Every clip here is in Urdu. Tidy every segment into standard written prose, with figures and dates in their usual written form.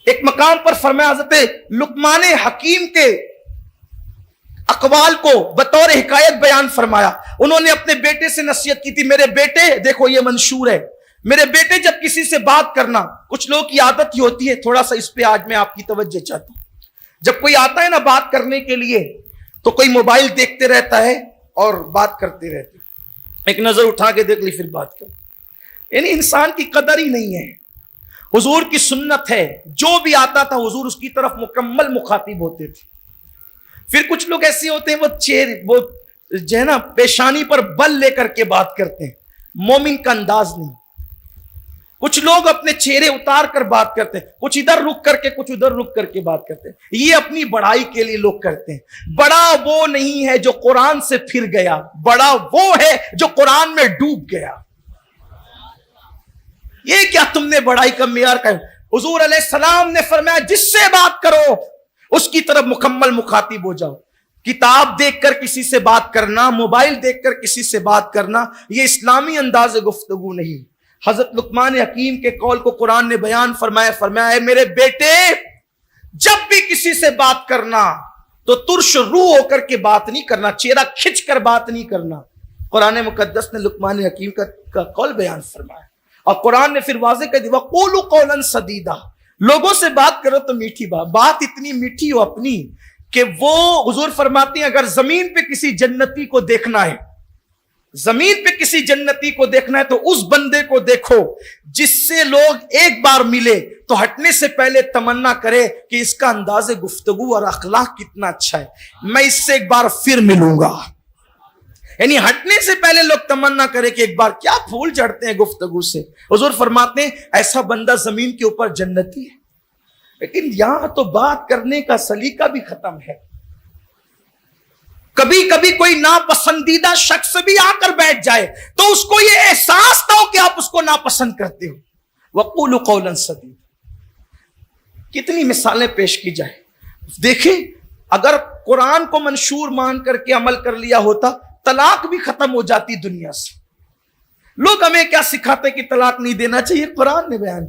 ایک مقام پر فرمایا حضرت لقمان حکیم کے اقوال کو بطور حکایت بیان فرمایا. انہوں نے اپنے بیٹے سے نصیحت کی تھی, میرے بیٹے دیکھو یہ منشور ہے, میرے بیٹے جب کسی سے بات کرنا, کچھ لوگوں کی عادت ہی ہوتی ہے, تھوڑا سا اس پہ آج میں آپ کی توجہ چاہتا ہوں, جب کوئی آتا ہے نا بات کرنے کے لیے تو کوئی موبائل دیکھتے رہتا ہے اور بات کرتے رہتے, ایک نظر اٹھا کے دیکھ لی پھر بات کر. یعنی انسان کی قدر ہی نہیں ہے. حضور کی سنت ہے, جو بھی آتا تھا حضور اس کی طرف مکمل مخاطب ہوتے تھے. پھر کچھ لوگ ایسے ہوتے ہیں وہ جو ہے نا پیشانی پر بل لے کر کے بات کرتے ہیں, مومن کا انداز نہیں. کچھ لوگ اپنے چہرے اتار کر بات کرتے ہیں, کچھ ادھر رک کر کے کچھ ادھر رک کر کے بات کرتے ہیں. یہ اپنی بڑائی کے لیے لوگ کرتے ہیں. بڑا وہ نہیں ہے جو قرآن سے پھر گیا, بڑا وہ ہے جو قرآن میں ڈوب گیا. یہ کیا تم نے بڑائی کا معیار کا. حضور علیہ السلام نے فرمایا جس سے بات کرو اس کی طرف مکمل مخاطب ہو جاؤ. کتاب دیکھ کر کسی سے بات کرنا, موبائل دیکھ کر کسی سے بات کرنا, یہ اسلامی انداز گفتگو نہیں. حضرت لقمان حکیم کے قول کو قرآن نے بیان فرمایا ہے میرے بیٹے جب بھی کسی سے بات کرنا تو ترش روح ہو کر کے بات نہیں کرنا, چہرہ کھچ کر بات نہیں کرنا. قرآن مقدس نے لقمان حکیم کا قول بیان فرمایا, اور قرآن نے پھر واضح کر دیا وَقُولُوا قَوْلًا سَدِيدًا, لوگوں سے بات کرو تو میٹھی بات اتنی میٹھی ہو اپنی کہ وہ حضور فرماتے ہیں اگر زمین پہ کسی جنتی کو دیکھنا ہے, زمین پہ کسی جنتی کو دیکھنا ہے تو اس بندے کو دیکھو جس سے لوگ ایک بار ملے تو ہٹنے سے پہلے تمنا کرے کہ اس کا انداز گفتگو اور اخلاق کتنا اچھا ہے, میں اس سے ایک بار پھر ملوں گا. یعنی ہٹنے سے پہلے لوگ تمنا کرے کہ ایک بار, کیا پھول چڑھتے ہیں گفتگو سے. حضور فرماتے ہیں ایسا بندہ زمین کے اوپر جنتی ہے. لیکن یہاں تو بات کرنے کا سلیقہ بھی ختم ہے. کبھی کبھی کوئی ناپسندیدہ شخص بھی آ کر بیٹھ جائے تو اس کو یہ احساس نہ ہو کہ آپ اس کو ناپسند کرتے ہو. وَقُولُوا قَوْلًا سَدِيدًا. کتنی مثالیں پیش کی جائیں. دیکھیں اگر قرآن کو منشور مان کر کے عمل کر لیا ہوتا طلاق بھی ختم ہو جاتی دنیا سے. لوگ ہمیں کیا سکھاتے کہ طلاق نہیں دینا چاہیے, قرآن نے بیان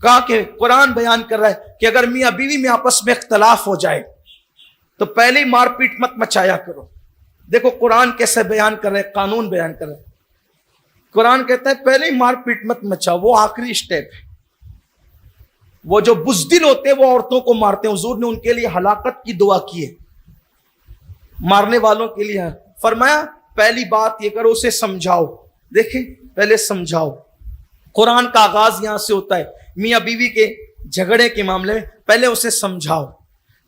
کہا کہ قرآن بیان کر رہا ہے کہ اگر میاں بیوی میں آپس میں اختلاف ہو جائے تو پہلے ہی مار پیٹ مت مچایا کرو. دیکھو قرآن کیسے بیان کر رہے, قانون بیان کر رہے. قرآن کہتا ہے پہلے ہی مار پیٹ مت مچاؤ, وہ آخری سٹیپ ہے. وہ جو بزدل ہوتے ہیں وہ عورتوں کو مارتے ہیں, حضور نے ان کے لیے ہلاکت کی دعا کی ہے, مارنے والوں کے لیے. فرمایا پہلی بات یہ کرو اسے سمجھاؤ. دیکھیں پہلے سمجھاؤ. قرآن کا آغاز یہاں سے ہوتا ہے. میاں بیوی کے جھگڑے کے معاملے میں پہلے اسے سمجھاؤ.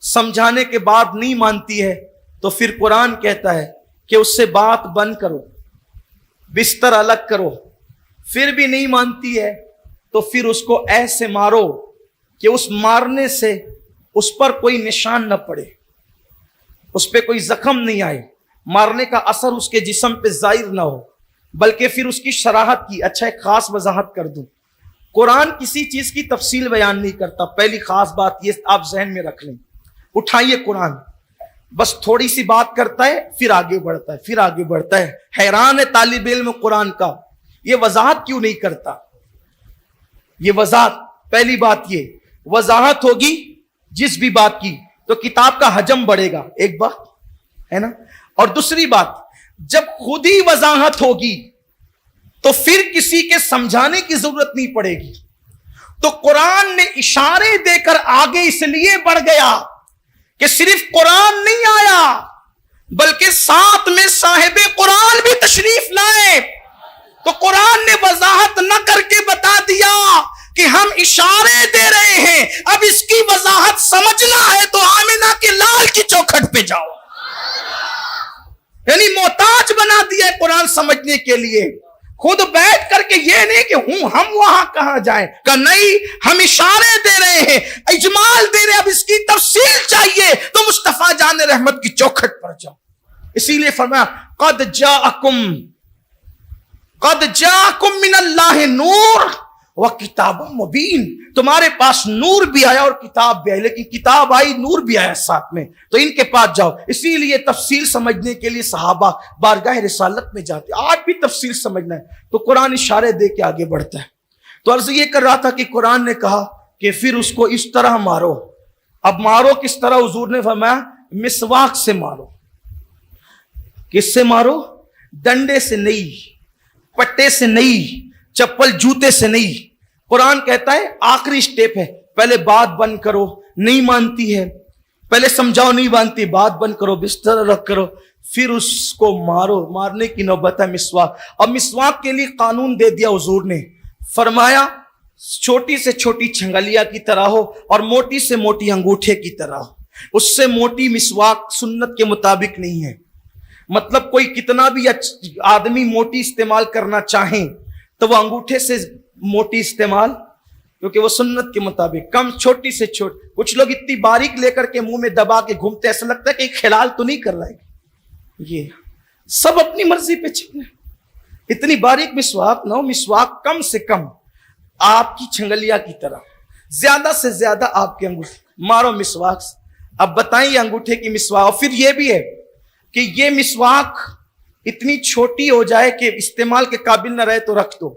سمجھانے کے بعد نہیں مانتی ہے تو پھر قرآن کہتا ہے کہ اس سے بات بند کرو, بستر الگ کرو. پھر بھی نہیں مانتی ہے تو پھر اس کو ایسے مارو کہ اس مارنے سے اس پر کوئی نشان نہ پڑے, اس پہ کوئی زخم نہیں آئے, مارنے کا اثر اس کے جسم پہ ظاہر نہ ہو, بلکہ پھر اس کی شراحت کی. اچھا ایک خاص وضاحت کر دوں, قرآن کسی چیز کی تفصیل بیان نہیں کرتا. پہلی خاص بات یہ آپ ذہن میں رکھ لیں. اٹھائیے قرآن, بس تھوڑی سی بات کرتا ہے پھر آگے بڑھتا ہے, پھر آگے بڑھتا ہے. حیران ہے طالب علم قرآن کا, یہ وضاحت کیوں نہیں کرتا. یہ وضاحت, پہلی بات یہ وضاحت ہوگی جس بھی بات کی تو کتاب کا حجم بڑھے گا, ایک بات ہے نا. اور دوسری بات جب خود ہی وضاحت ہوگی تو پھر کسی کے سمجھانے کی ضرورت نہیں پڑے گی. تو قرآن نے اشارے دے کر آگے اس لیے بڑھ گیا کہ صرف قرآن نہیں آیا بلکہ ساتھ میں صاحب قرآن بھی تشریف لائے. تو قرآن نے وضاحت نہ کر کے بتا دیا کہ ہم اشارے دے رہے ہیں, اب اس کی وضاحت سمجھنا ہے تو آمنہ کے لال کی چوکھٹ پہ جاؤ. یعنی محتاج بنا دیا ہے قرآن سمجھنے کے لیے. خود بیٹھ کر کے یہ نہیں کہ ہم وہاں کہاں جائیں, کہ نہیں ہم اشارے دے رہے ہیں, اجمال دے رہے ہیں, اب اس کی تفصیل چاہیے تو مصطفیٰ جان رحمت کی چوکھٹ پر جاؤ. اسی لیے فرمایا قد جاءکم من اللہ نور وکتاب مبین, تمہارے پاس نور بھی آیا اور کتاب بھی آئی, لیکن کتاب آئی نور بھی آیا ساتھ میں, تو ان کے پاس جاؤ. اسی لیے تفصیل سمجھنے کے لیے صحابہ بارگاہ رسالت میں جاتے. آج بھی تفصیل سمجھنا ہے تو قرآن اشارے دے کے آگے بڑھتا ہے. تو عرض یہ کر رہا تھا کہ قرآن نے کہا کہ پھر اس کو اس طرح مارو. اب مارو کس طرح؟ حضور نے فرمایا مسواک سے مارو. کس سے مارو؟ ڈنڈے سے نہیں, پٹے سے نہیں, چپل جوتے سے نہیں. قرآن کہتا ہے آخری سٹیپ ہے, پہلے بات بند کرو, نہیں مانتی ہے, پہلے سمجھاؤ, نہیں مانتی, بات بند کرو, بستر رکھ کرو, پھر اس کو مارو. مارنے کی نوبت ہے مسواک. اب مسواک کے لیے قانون دے دیا حضور نے, فرمایا چھوٹی سے چھوٹی چھنگلیا کی طرح ہو اور موٹی سے موٹی انگوٹھے کی طرح ہو. اس سے موٹی مسواک سنت کے مطابق نہیں ہے. مطلب کوئی کتنا بھی آدمی موٹی استعمال کرنا چاہیں تو وہ انگوٹھے سے موٹی استعمال, کیونکہ وہ سنت کے مطابق کم, چھوٹی سے چھوٹی. کچھ لوگ اتنی باریک لے کر کے منہ میں دبا کے گھومتے, ایسا لگتا ہے کہ خلال تو نہیں کر رہا ہے. یہ سب اپنی مرضی پہ چلنا. اتنی باریک مسواک نہ ہو, مسواک کم سے کم آپ کی چھنگلیا کی طرح, زیادہ سے زیادہ آپ کے انگوٹھے مارو مسواک سے. اب بتائیں یہ انگوٹھے کی مسواک. اور پھر یہ بھی ہے کہ یہ مسواک اتنی چھوٹی ہو جائے کہ استعمال کے قابل نہ رہے تو رکھ دو.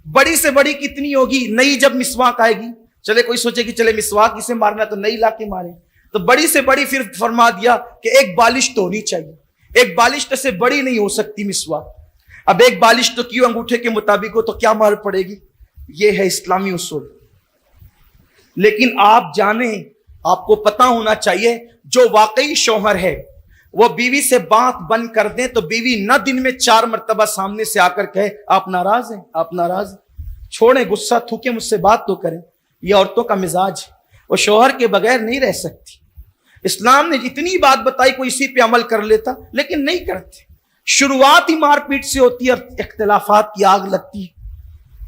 بڑی سے بڑی کتنی ہوگی؟ نئی جب مسواک آئے گی, چلے کوئی سوچے کہ چلے مسواک اسے مارنا تو نئی لا کے مارے, تو بڑی سے بڑی پھر فرما دیا کہ ایک بالش تو ہونی چاہیے. ایک بالش سے بڑی نہیں ہو سکتی مسواک. اب ایک بالش تو کیوں انگوٹھے کے مطابق ہو تو کیا مار پڑے گی؟ یہ ہے اسلامی اصول. لیکن آپ جانیں, آپ کو پتا ہونا چاہیے, جو واقعی شوہر ہے وہ بیوی سے بات بند کر دیں تو بیوی نہ دن میں 4 مرتبہ سامنے سے آ کر کہے آپ ناراض ہیں, آپ ناراض ہیں, چھوڑیں غصہ, تھوکیں, مجھ سے بات تو کریں. یہ عورتوں کا مزاج ہے, وہ شوہر کے بغیر نہیں رہ سکتی. اسلام نے جتنی بات بتائی کوئی اسی پہ عمل کر لیتا, لیکن نہیں کرتے. شروعات ہی مار پیٹ سے ہوتی ہے اور اختلافات کی آگ لگتی ہے.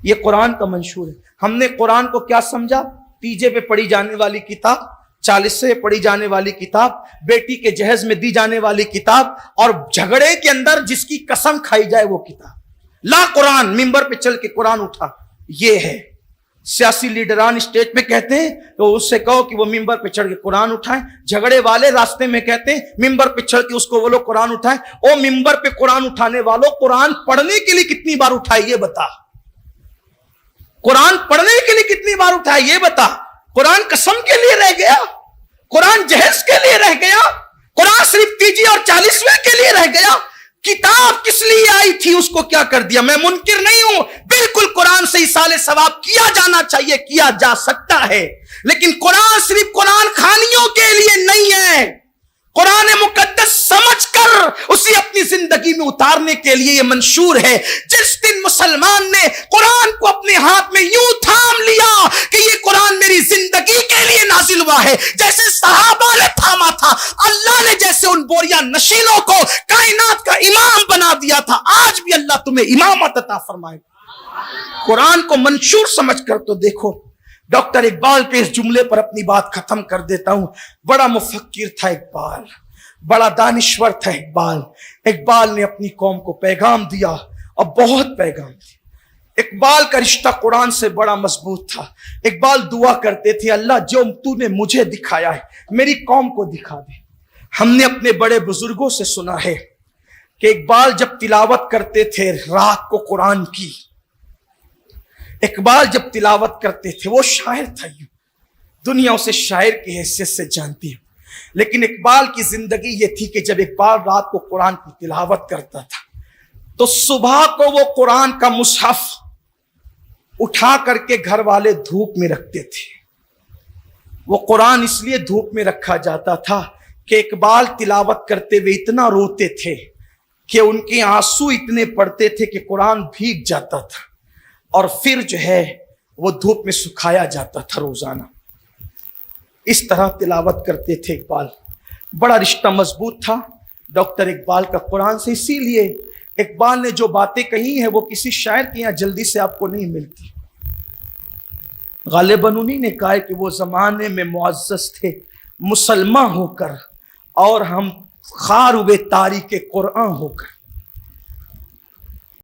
یہ قرآن کا منشور ہے. ہم نے قرآن کو کیا سمجھا؟ تیجے پہ پڑھی جانے والی کتاب, 40 سے پڑھی جانے والی کتاب, بیٹی کے جہیز میں دی جانے والی کتاب, اور جھگڑے کے اندر جس کی قسم کھائی جائے وہ کتاب. لا قرآن, ممبر پہ چل کے قرآن اٹھا, یہ ہے. سیاسی لیڈران اسٹیج پہ کہتے ہیں تو اس سے کہو کہ وہ ممبر پہ چڑھ کے قرآن اٹھائیں. جھگڑے والے راستے میں کہتے ہیں ممبر پہ چڑھ کے اس کو وہ لوگ قرآن اٹھائیں. او ممبر پہ قرآن اٹھانے والوں, قرآن پڑھنے کے لیے کتنی بار اٹھائے یہ بتا. قرآن پڑھنے کے لیے کتنی بار اٹھائے یہ بتا. قرآن قسم کے لیے رہ گیا, قرآن جہیز کے لیے رہ گیا, قرآن صرف تیجی اور 40ویں کے لیے رہ گیا. کتاب کس لیے آئی تھی اس کو کیا کر دیا؟ میں منکر نہیں ہوں, بالکل قرآن سے ایصال ثواب کیا جانا چاہیے, کیا جا سکتا ہے, لیکن قرآن صرف قرآن خانیوں کے لیے نہیں ہے. قرآن مقدس سمجھ کر اسے اپنی زندگی میں اتارنے کے لیے یہ منشور ہے. جس دن مسلمان نے قرآن کو اپنے ہاتھ میں یوں تھام لیا کہ یہ قرآن میری زندگی کے لیے نازل ہوا ہے, جیسے صحابہ نے تھاما تھا, اللہ نے جیسے ان بوریا نشینوں کو کائنات کا امام بنا دیا تھا, آج بھی اللہ تمہیں امامت عطا فرمائے. قرآن کو منشور سمجھ کر تو دیکھو. ڈاکٹر اقبال کے اس جملے پر اپنی بات ختم کر دیتا ہوں. بڑا مفکر تھا اقبال, بڑا دانشور تھا اقبال. اقبال نے اپنی قوم کو پیغام دیا اور بہت پیغام دیا. اقبال کا رشتہ قرآن سے بڑا مضبوط تھا. اقبال دعا کرتے تھے, اللہ جو تو نے مجھے دکھایا ہے میری قوم کو دکھا دے. ہم نے اپنے بڑے بزرگوں سے سنا ہے کہ اقبال جب تلاوت کرتے تھے رات کو قرآن کی, اقبال جب تلاوت کرتے تھے, وہ شاعر تھا, دنیا اسے شاعر کی حیثیت سے جانتی ہے, لیکن اقبال کی زندگی یہ تھی کہ جب اقبال رات کو قرآن کی تلاوت کرتا تھا تو صبح کو وہ قرآن کا مصحف اٹھا کر کے گھر والے دھوپ میں رکھتے تھے. وہ قرآن اس لیے دھوپ میں رکھا جاتا تھا کہ اقبال تلاوت کرتے ہوئے اتنا روتے تھے کہ ان کے آنسو اتنے پڑتے تھے کہ قرآن بھیگ جاتا تھا اور پھر جو ہے وہ دھوپ میں سکھایا جاتا تھا روزانہ. اس طرح تلاوت کرتے تھے اقبال. بڑا رشتہ مضبوط تھا ڈاکٹر اقبال کا قرآن سے. اسی لیے اقبال نے جو باتیں کہی ہیں وہ کسی شاعر کے یہاں جلدی سے آپ کو نہیں ملتی. غالباً انہی نے کہا ہے کہ وہ زمانے میں معزز تھے مسلمان ہو کر اور ہم خار ہوئے تاریخ قرآن ہو کر.